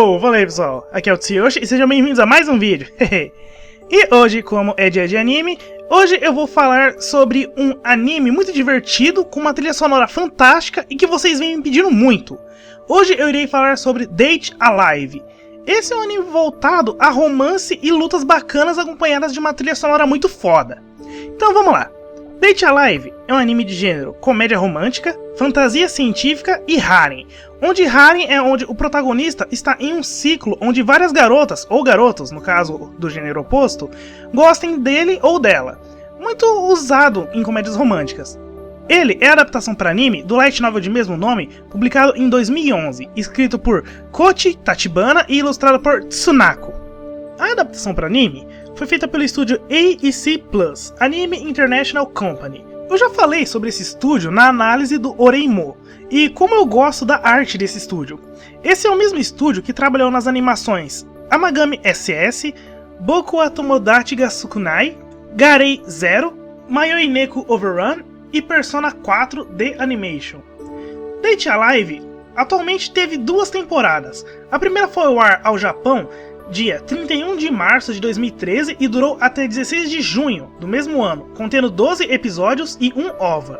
Fala aí pessoal, aqui é o Tsuyoshi e sejam bem-vindos a mais um vídeo. E hoje, como é dia de anime, hoje eu vou falar sobre um anime muito divertido, com uma trilha sonora fantástica e que vocês vêm me pedindo muito. Hoje eu irei falar sobre Date A Live. Esse é um anime voltado a romance e lutas bacanas acompanhadas de uma trilha sonora muito foda. Então vamos lá. Date A Live é um anime de gênero comédia romântica, fantasia científica e harem, onde harem é onde o protagonista está em um ciclo onde várias garotas, ou garotos, no caso do gênero oposto, gostem dele ou dela, muito usado em comédias românticas. Ele é a adaptação para anime do light novel de mesmo nome, publicado em 2011, escrito por Koichi Tachibana e ilustrado por Tsunako. A adaptação para anime foi feita pelo estúdio AEC Plus, Anime International Company. Eu já falei sobre esse estúdio na análise do Oreimo, e como eu gosto da arte desse estúdio. Esse é o mesmo estúdio que trabalhou nas animações Amagami SS, Boku wa Tomodachi ga Sukunai, Garei Zero, Mayoi Neko Overrun e Persona 4 The Animation. Date A Live atualmente teve 2 temporadas. A primeira foi ao ar ao Japão dia 31 de março de 2013 e durou até 16 de junho do mesmo ano, contendo 12 episódios e 1 OVA.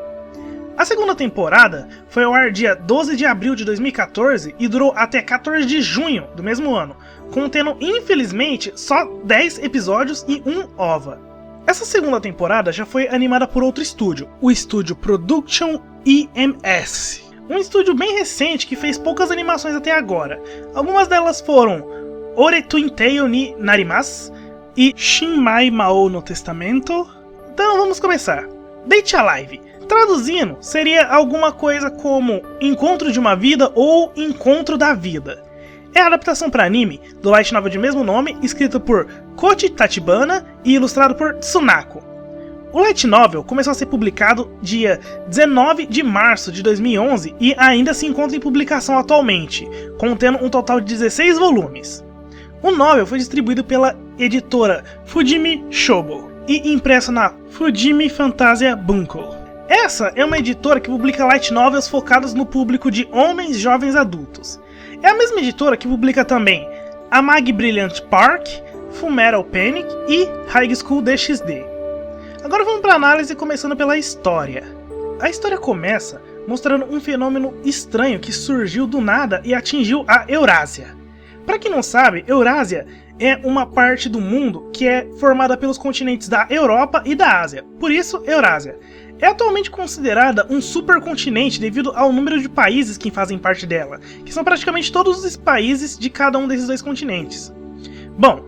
A segunda temporada foi ao ar dia 12 de abril de 2014 e durou até 14 de junho do mesmo ano, contendo infelizmente só 10 episódios e 1 OVA. Essa segunda temporada já foi animada por outro estúdio, o estúdio Production EMS, um estúdio bem recente que fez poucas animações até agora. Algumas delas foram Ore Twintail ni Narimasu e Shinmai Mao no Testamento. Então vamos começar. Date A Live, traduzindo, seria alguma coisa como Encontro de uma Vida ou Encontro da Vida. É a adaptação para anime do light novel de mesmo nome, escrito por Koichi Tachibana e ilustrado por Tsunako. O light novel começou a ser publicado dia 19 de março de 2011 e ainda se encontra em publicação atualmente, contendo um total de 16 volumes. O novel foi distribuído pela editora Fujimi Shobo e impresso na Fujimi Fantasia Bunko. Essa é uma editora que publica light novels focados no público de homens jovens adultos. É a mesma editora que publica também Amagi Brilliant Park, Fullmetal Panic e High School DxD. Agora vamos para a análise, começando pela história. A história começa mostrando um fenômeno estranho que surgiu do nada e atingiu a Eurásia. Para quem não sabe, Eurásia é uma parte do mundo que é formada pelos continentes da Europa e da Ásia, por isso Eurásia. É atualmente considerada um supercontinente devido ao número de países que fazem parte dela, que são praticamente todos os países de cada um desses 2 continentes. Bom,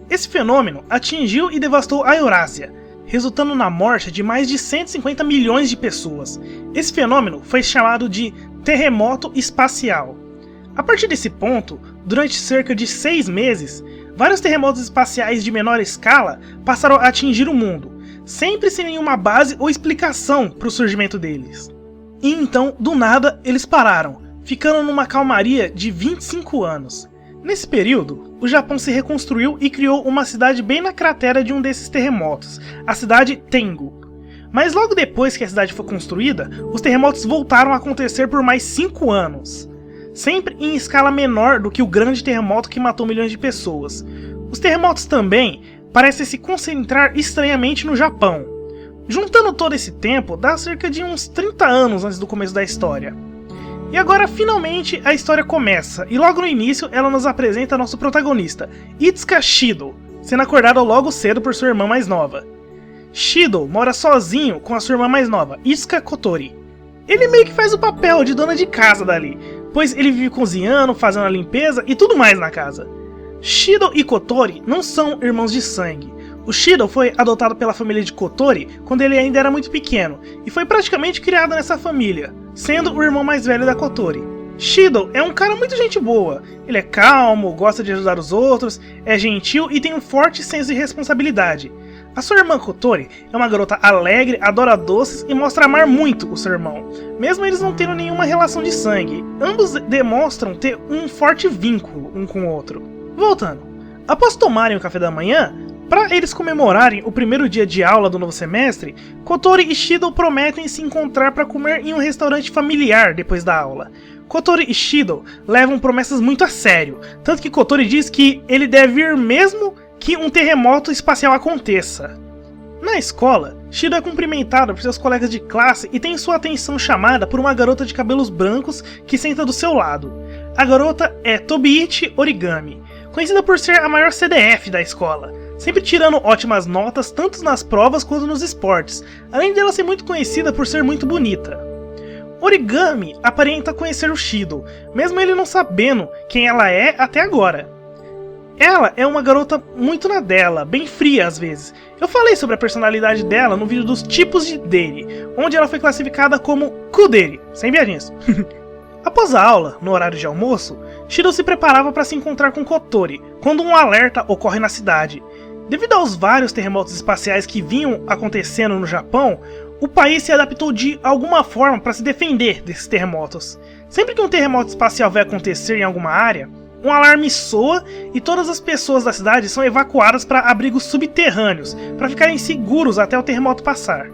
esse fenômeno atingiu e devastou a Eurásia, resultando na morte de mais de 150 milhões de pessoas. Esse fenômeno foi chamado de terremoto espacial. A partir desse ponto, durante cerca de 6 meses, vários terremotos espaciais de menor escala passaram a atingir o mundo, sempre sem nenhuma base ou explicação para o surgimento deles. E então, do nada, eles pararam, ficando numa calmaria de 25 anos. Nesse período, o Japão se reconstruiu e criou uma cidade bem na cratera de um desses terremotos, a cidade Tengu. Mas logo depois que a cidade foi construída, os terremotos voltaram a acontecer por mais 5 anos. Sempre em escala menor do que o grande terremoto que matou milhões de pessoas. Os terremotos também parecem se concentrar estranhamente no Japão. Juntando todo esse tempo, dá cerca de uns 30 anos antes do começo da história. E agora, finalmente, a história começa, e logo no início ela nos apresenta nosso protagonista, Itsuka Shido, sendo acordado logo cedo por sua irmã mais nova. Shido mora sozinho com a sua irmã mais nova, Itsuka Kotori. Ele meio que faz o papel de dona de casa dali, pois ele vive cozinhando, fazendo a limpeza e tudo mais na casa. Shido e Kotori não são irmãos de sangue. O Shido foi adotado pela família de Kotori quando ele ainda era muito pequeno, e foi praticamente criado nessa família, sendo o irmão mais velho da Kotori. Shido é um cara muito gente boa, ele é calmo, gosta de ajudar os outros, é gentil e tem um forte senso de responsabilidade. A sua irmã Kotori é uma garota alegre, adora doces e mostra amar muito o seu irmão, mesmo eles não tendo nenhuma relação de sangue. Ambos demonstram ter um forte vínculo um com o outro. Voltando, após tomarem o café da manhã, Para eles comemorarem o primeiro dia de aula do novo semestre, Kotori e Shido prometem se encontrar para comer em um restaurante familiar depois da aula. Kotori e Shido levam promessas muito a sério, tanto que Kotori diz que ele deve ir mesmo que um terremoto espacial aconteça. Na escola, Shido é cumprimentado por seus colegas de classe e tem sua atenção chamada por uma garota de cabelos brancos que senta do seu lado. A garota é Tobiichi Origami, conhecida por ser a maior CDF da escola, sempre tirando ótimas notas tanto nas provas quanto nos esportes, além dela ser muito conhecida por ser muito bonita. Origami aparenta conhecer o Shido, mesmo ele não sabendo quem ela é até agora. Ela é uma garota muito na dela, bem fria às vezes. Eu falei sobre a personalidade dela no vídeo dos tipos de Deri, onde ela foi classificada como Kuderi, sem piadinhas. Após a aula, no horário de almoço, Shido se preparava para se encontrar com Kotori, quando um alerta ocorre na cidade. Devido aos vários terremotos espaciais que vinham acontecendo no Japão, o país se adaptou de alguma forma para se defender desses terremotos. Sempre que um terremoto espacial vai acontecer em alguma área, um alarme soa e todas as pessoas da cidade são evacuadas para abrigos subterrâneos, para ficarem seguros até o terremoto passar.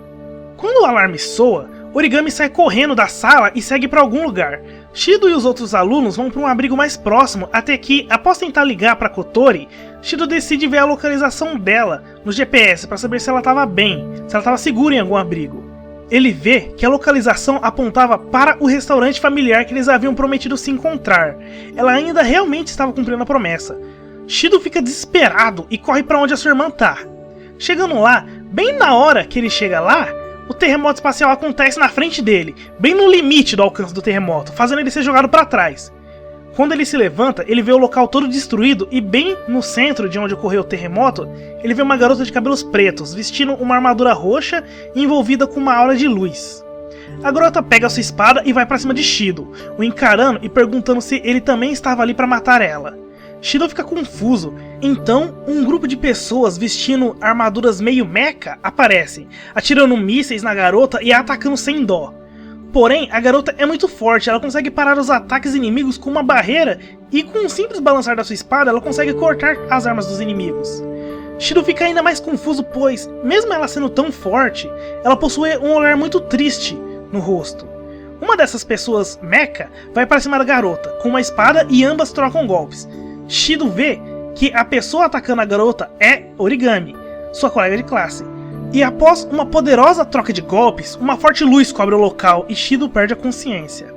Quando o alarme soa, Origami sai correndo da sala e segue para algum lugar. Shido e os outros alunos vão para um abrigo mais próximo, até que, após tentar ligar para Kotori, Shido decide ver a localização dela no GPS para saber se ela estava bem, se ela estava segura em algum abrigo. Ele vê que a localização apontava para o restaurante familiar que eles haviam prometido se encontrar. Ela ainda realmente estava cumprindo a promessa. Shido fica desesperado e corre para onde a sua irmã está. Chegando lá, bem na hora que ele chega lá, o terremoto espacial acontece na frente dele, bem no limite do alcance do terremoto, fazendo ele ser jogado para trás. Quando ele se levanta, ele vê o local todo destruído e bem no centro de onde ocorreu o terremoto, ele vê uma garota de cabelos pretos, vestindo uma armadura roxa e envolvida com uma aura de luz. A garota pega sua espada e vai para cima de Shido, o encarando e perguntando se ele também estava ali para matar ela. Shido fica confuso, então um grupo de pessoas vestindo armaduras meio mecha aparecem, atirando mísseis na garota e a atacando sem dó. Porém, a garota é muito forte, ela consegue parar os ataques inimigos com uma barreira e com um simples balançar da sua espada ela consegue cortar as armas dos inimigos. Shido fica ainda mais confuso pois, mesmo ela sendo tão forte, ela possui um olhar muito triste no rosto. Uma dessas pessoas mecha vai para cima da garota com uma espada e ambas trocam golpes. Shido vê que a pessoa atacando a garota é Origami, sua colega de classe. E após uma poderosa troca de golpes, uma forte luz cobre o local e Shido perde a consciência.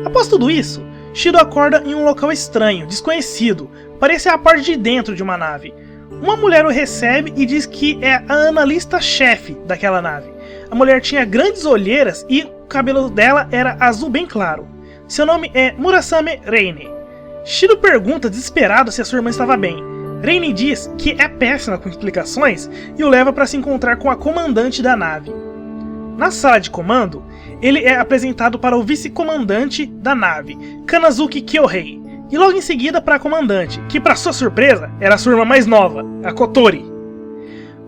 Após tudo isso, Shido acorda em um local estranho, desconhecido, parece a parte de dentro de uma nave. Uma mulher o recebe e diz que é a analista-chefe daquela nave. A mulher tinha grandes olheiras e o cabelo dela era azul bem claro. Seu nome é Murasame Reine. Shido pergunta desesperado se a sua irmã estava bem. Reine diz que é péssima com explicações e o leva para se encontrar com a comandante da nave. Na sala de comando, ele é apresentado para o vice-comandante da nave, Kanazuki Kyohei, e logo em seguida para a comandante, que para sua surpresa era a sua irmã mais nova, a Kotori.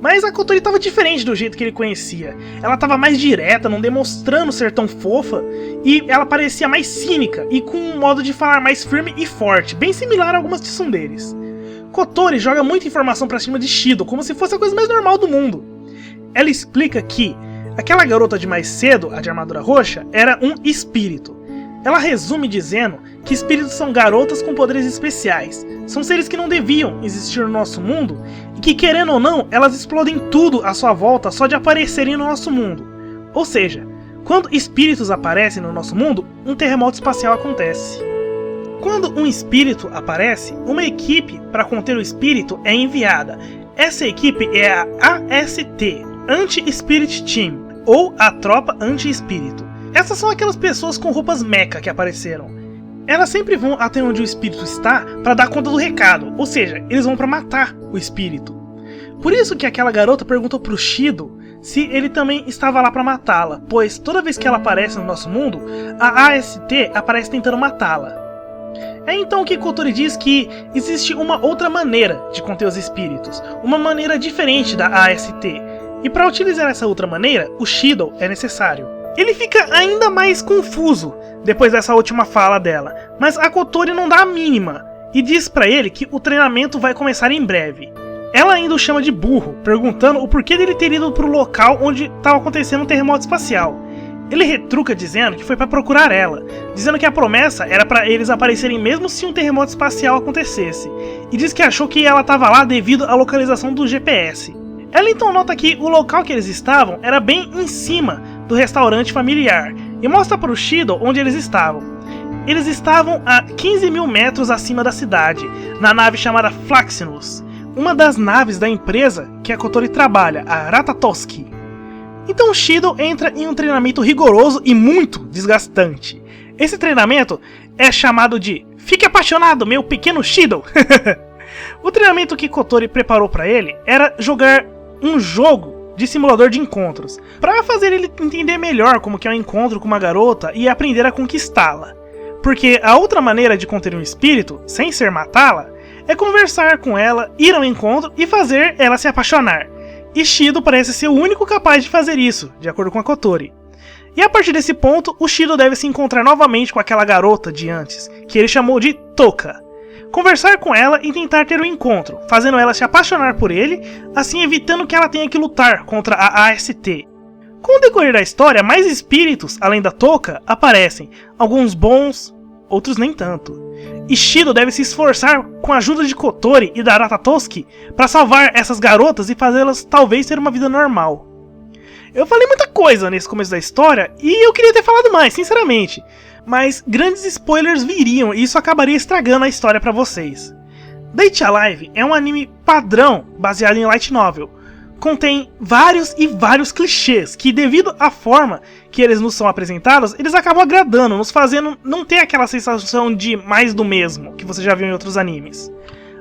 Mas a Kotori estava diferente do jeito que ele conhecia. Ela estava mais direta, não demonstrando ser tão fofa, e ela parecia mais cínica e com um modo de falar mais firme e forte, bem similar a algumas tsunderes. Kotori joga muita informação pra cima de Shido, como se fosse a coisa mais normal do mundo. Ela explica que aquela garota de mais cedo, a de armadura roxa, era um espírito. Ela resume dizendo que espíritos são garotas com poderes especiais, são seres que não deviam existir no nosso mundo e que, querendo ou não, elas explodem tudo à sua volta só de aparecerem no nosso mundo. Ou seja, quando espíritos aparecem no nosso mundo, um terremoto espacial acontece. Quando um espírito aparece, uma equipe para conter o espírito é enviada. Essa equipe é a AST, Anti-Spirit Team, ou a Tropa Anti-Espírito. Essas são aquelas pessoas com roupas mecha que apareceram. Elas sempre vão até onde o espírito está para dar conta do recado, ou seja, eles vão para matar o espírito. Por isso que aquela garota perguntou pro Shido se ele também estava lá para matá-la, pois toda vez que ela aparece no nosso mundo, a AST aparece tentando matá-la. É então que Kotori diz que existe uma outra maneira de conter os espíritos, uma maneira diferente da AST, e para utilizar essa outra maneira, o Shido é necessário. Ele fica ainda mais confuso depois dessa última fala dela, mas a Kotori não dá a mínima e diz para ele que o treinamento vai começar em breve. ela ainda o chama de burro, perguntando o porquê dele ter ido pro local onde estava acontecendo um terremoto espacial. Ele retruca dizendo que foi para procurar ela, dizendo que a promessa era para eles aparecerem mesmo se um terremoto espacial acontecesse, e diz que achou que ela estava lá devido à localização do GPS. Ela então nota que o local que eles estavam era bem em cima do restaurante familiar, e mostra para o Shido onde eles estavam. Eles estavam a 15 mil metros acima da cidade, na nave chamada Flaxinus, uma das naves da empresa que a Kotori trabalha, a Ratatoski. Então o Shido entra em um treinamento rigoroso e muito desgastante. Esse treinamento é chamado de Fique Apaixonado, meu pequeno Shido! O treinamento que Kotori preparou para ele era jogar um jogo de simulador de encontros, para fazer ele entender melhor como que é um encontro com uma garota e aprender a conquistá-la. Porque a outra maneira de conter um espírito, sem ser matá-la, é conversar com ela, ir ao encontro e fazer ela se apaixonar. E Shido parece ser o único capaz de fazer isso, de acordo com a Kotori. E a partir desse ponto, o Shido deve se encontrar novamente com aquela garota de antes, que ele chamou de Toka. Conversar com ela e tentar ter um encontro, fazendo ela se apaixonar por ele, assim evitando que ela tenha que lutar contra a AST. Com o decorrer da história, mais espíritos, além da Toka, aparecem, alguns bons, outros nem tanto. E Shido deve se esforçar com a ajuda de Kotori e da Ratatoski para salvar essas garotas e fazê-las talvez ter uma vida normal. Eu falei muita coisa nesse começo da história e eu queria ter falado mais, sinceramente. Mas grandes spoilers viriam e isso acabaria estragando a história para vocês. Date Alive é um anime padrão baseado em light novel. Contém vários e vários clichês que, devido à forma que eles nos são apresentados, eles acabam agradando, nos fazendo não ter aquela sensação de mais do mesmo que você já viu em outros animes.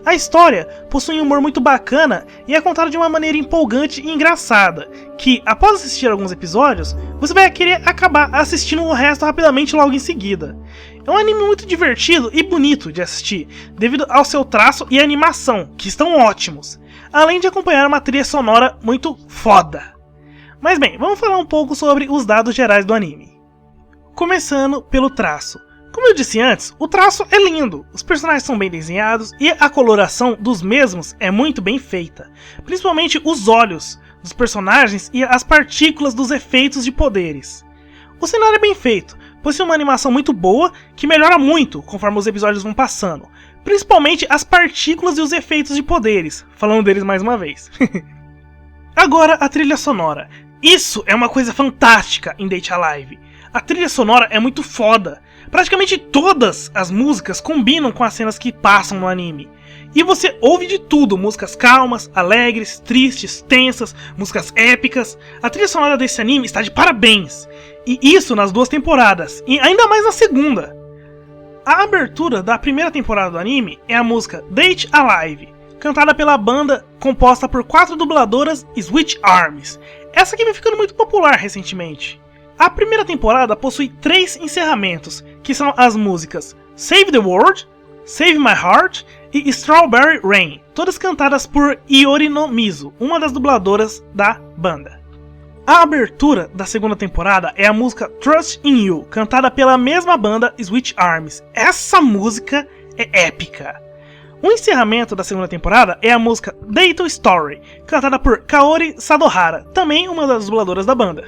A história possui um humor muito bacana e é contada de uma maneira empolgante e engraçada, que, após assistir alguns episódios, você vai querer acabar assistindo o resto rapidamente logo em seguida. É um anime muito divertido e bonito de assistir, devido ao seu traço e animação, que estão ótimos, além de acompanhar uma trilha sonora muito foda. Mas bem, vamos falar um pouco sobre os dados gerais do anime. Começando pelo traço. Como eu disse antes, o traço é lindo, os personagens são bem desenhados e a coloração dos mesmos é muito bem feita, principalmente os olhos dos personagens e as partículas dos efeitos de poderes. O cenário é bem feito, possui uma animação muito boa que melhora muito conforme os episódios vão passando, principalmente as partículas e os efeitos de poderes, falando deles mais uma vez. Agora a trilha sonora. Isso é uma coisa fantástica em Date Alive. A trilha sonora é muito foda. Praticamente todas as músicas combinam com as cenas que passam no anime. E você ouve de tudo, músicas calmas, alegres, tristes, tensas, músicas épicas. A trilha sonora desse anime está de parabéns. E isso nas duas temporadas, e ainda mais na segunda. A abertura da primeira temporada do anime é a música Date Alive, cantada pela banda composta por 4 dubladoras Switch Arms. Essa aqui vem ficando muito popular recentemente. A primeira temporada possui 3 encerramentos, que são as músicas Save the World, Save My Heart e Strawberry Rain, todas cantadas por Iori no Mizu, uma das dubladoras da banda. A abertura da segunda temporada é a música Trust in You, cantada pela mesma banda Switch Arms. Essa música é épica. O encerramento da segunda temporada é a música Date Story, cantada por Kaori Sadohara, também uma das dubladoras da banda.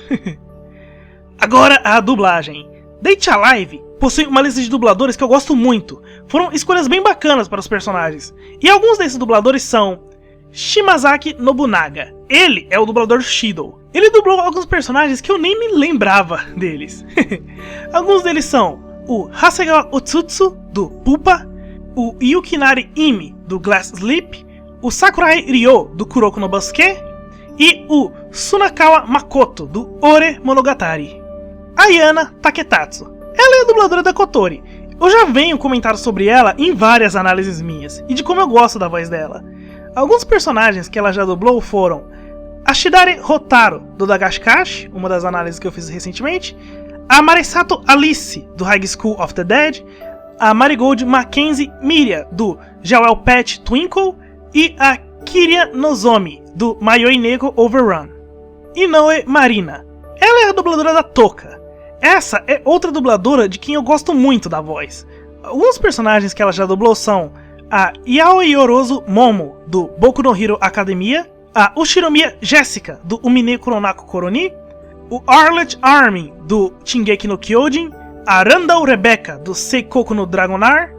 Agora a dublagem. Date Alive possui uma lista de dubladores que eu gosto muito. Foram escolhas bem bacanas para os personagens. E alguns desses dubladores são Shimazaki Nobunaga. Ele é o dublador do Shido. Ele dublou alguns personagens que eu nem me lembrava deles. Alguns deles são o Hasegawa Otsutsu, do Pupa, o Yukinari Imi, do Glass Sleep, o Sakurai Ryo, do Kuroko no Basuke, e o Sunakawa Makoto, do Ore Monogatari. Ayana Taketatsu. Ela é a dubladora da Kotori. Eu já venho comentar sobre ela em várias análises minhas, e de como eu gosto da voz dela. Alguns personagens que ela já dublou foram a Shidare Hotaro, do Dagashikashi, uma das análises que eu fiz recentemente, a Maresato Alice, do High School of the Dead, a Marigold Mackenzie Miria, do Jewel Pet Twinkle, e a Kiria Nozomi, do Mayoi Nego Overrun. Inoue Marina. Ela é a dubladora da Toka. Essa é outra dubladora de quem eu gosto muito da voz. Alguns personagens que ela já dublou são a Yaoi Yorozu Momo, do Boku no Hero Academia, a Ushinomiya Jessica, do Umine Kuronako Koroni, o Arlet Armin, do Shingeki no Kyojin, a Randall Rebecca, do Seikoku no Dragonar,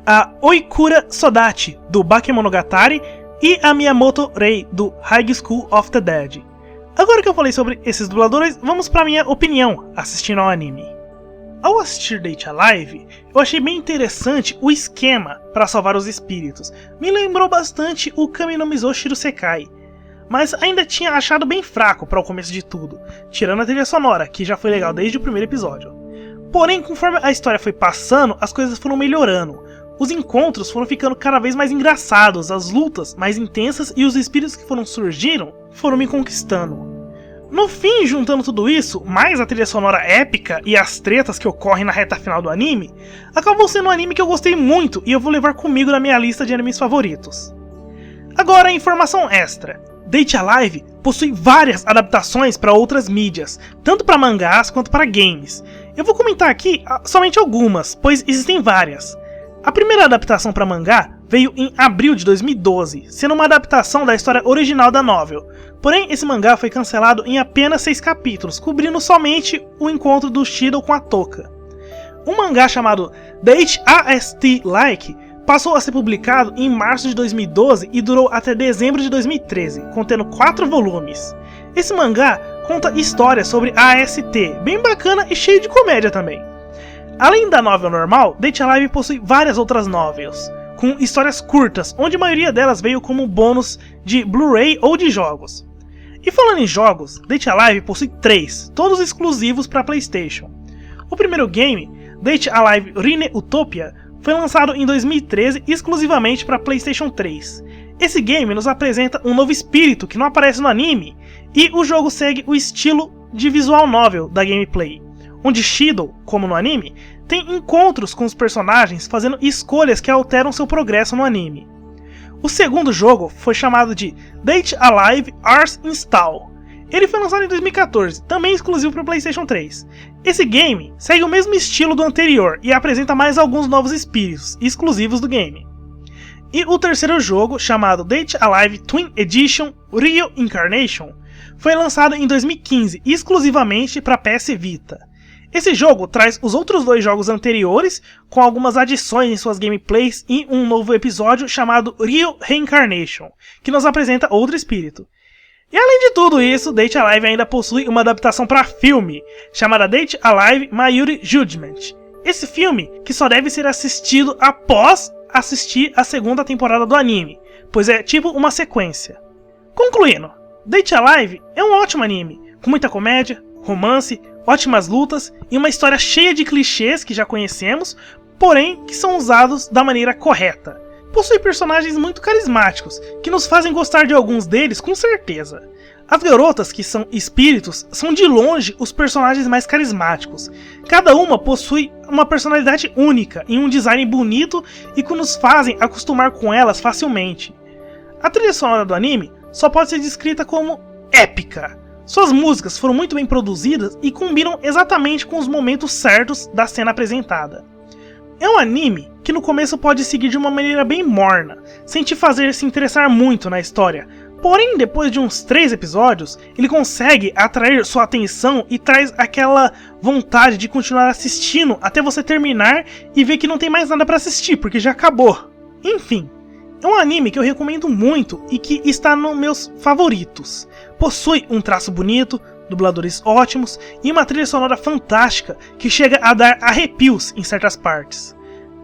a Oikura Sodachi, do Bakemonogatari, e a Miyamoto Rei, do High School of the Dead. Agora que eu falei sobre esses dubladores, vamos pra minha opinião assistindo ao anime. Ao assistir Date Alive, eu achei bem interessante o esquema para salvar os espíritos. Me lembrou bastante o Kami no Mizou Shirusekai, mas ainda tinha achado bem fraco para o começo de tudo, tirando a trilha sonora, que já foi legal desde o primeiro episódio. Porém, conforme a história foi passando, as coisas foram melhorando. Os encontros foram ficando cada vez mais engraçados, as lutas mais intensas e os espíritos que surgiram foram me conquistando. No fim, juntando tudo isso, mais a trilha sonora épica e as tretas que ocorrem na reta final do anime, acabou sendo um anime que eu gostei muito e eu vou levar comigo na minha lista de animes favoritos. Agora, informação extra. Date Alive possui várias adaptações para outras mídias, tanto para mangás quanto para games. Eu vou comentar aqui somente algumas, pois existem várias. A primeira adaptação para mangá veio em abril de 2012, sendo uma adaptação da história original da novel. Porém, esse mangá foi cancelado em apenas 6 capítulos, cobrindo somente o encontro do Shido com a Toka. Um mangá chamado Date AST Like passou a ser publicado em março de 2012 e durou até dezembro de 2013, contendo 4 volumes. Esse mangá conta histórias sobre a AST, bem bacana e cheio de comédia também. Além da novel normal, Date Alive possui várias outras novels, com histórias curtas, onde a maioria delas veio como bônus de Blu-ray ou de jogos. E falando em jogos, Date Alive possui 3, todos exclusivos para PlayStation. O primeiro game, Date Alive Rine Utopia, foi lançado em 2013 exclusivamente para PlayStation 3. Esse game nos apresenta um novo espírito que não aparece no anime, e o jogo segue o estilo de visual novel da gameplay, onde Shido, como no anime, tem encontros com os personagens fazendo escolhas que alteram seu progresso no anime. O segundo jogo foi chamado de Date Alive Ars Install. Ele foi lançado em 2014, também exclusivo para o PlayStation 3. Esse game segue o mesmo estilo do anterior e apresenta mais alguns novos espíritos exclusivos do game. E o terceiro jogo, chamado Date Alive Twin Edition Rio Incarnation, foi lançado em 2015 exclusivamente para PS Vita. Esse jogo traz os outros 2 jogos anteriores, com algumas adições em suas gameplays e um novo episódio chamado Rio Reincarnation, que nos apresenta outro espírito. E além de tudo isso, Date Alive ainda possui uma adaptação para filme, chamada Date Alive Mayuri Judgment. Esse filme, que só deve ser assistido após assistir a segunda temporada do anime, pois é tipo uma sequência. Concluindo, Date Alive é um ótimo anime, com muita comédia, romance, ótimas lutas e uma história cheia de clichês que já conhecemos, porém que são usados da maneira correta. Possui personagens muito carismáticos, que nos fazem gostar de alguns deles com certeza. As garotas, que são espíritos, são de longe os personagens mais carismáticos. Cada uma possui uma personalidade única e um design bonito e que nos fazem acostumar com elas facilmente. A trilha sonora do anime só pode ser descrita como épica. Suas músicas foram muito bem produzidas e combinam exatamente com os momentos certos da cena apresentada. É um anime que no começo pode seguir de uma maneira bem morna, sem te fazer se interessar muito na história. Porém, depois de uns 3 episódios, ele consegue atrair sua atenção e traz aquela vontade de continuar assistindo até você terminar e ver que não tem mais nada para assistir, porque já acabou. Enfim, é um anime que eu recomendo muito e que está nos meus favoritos. Possui um traço bonito, dubladores ótimos e uma trilha sonora fantástica que chega a dar arrepios em certas partes.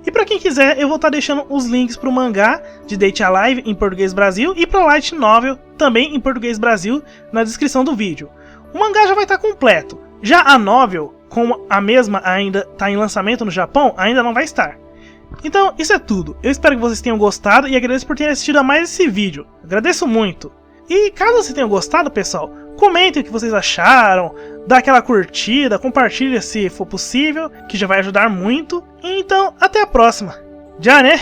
E para quem quiser, eu vou estar deixando os links para o mangá de Date Alive em português Brasil e para Light Novel também em português Brasil na descrição do vídeo. O mangá já vai estar completo, já a novel, como a mesma ainda está em lançamento no Japão, ainda não vai estar. Então isso é tudo, eu espero que vocês tenham gostado e agradeço por terem assistido a mais esse vídeo, agradeço muito. E caso vocês tenham gostado, pessoal, comentem o que vocês acharam, dá aquela curtida, compartilha se for possível, que já vai ajudar muito. Então, até a próxima. Já, né?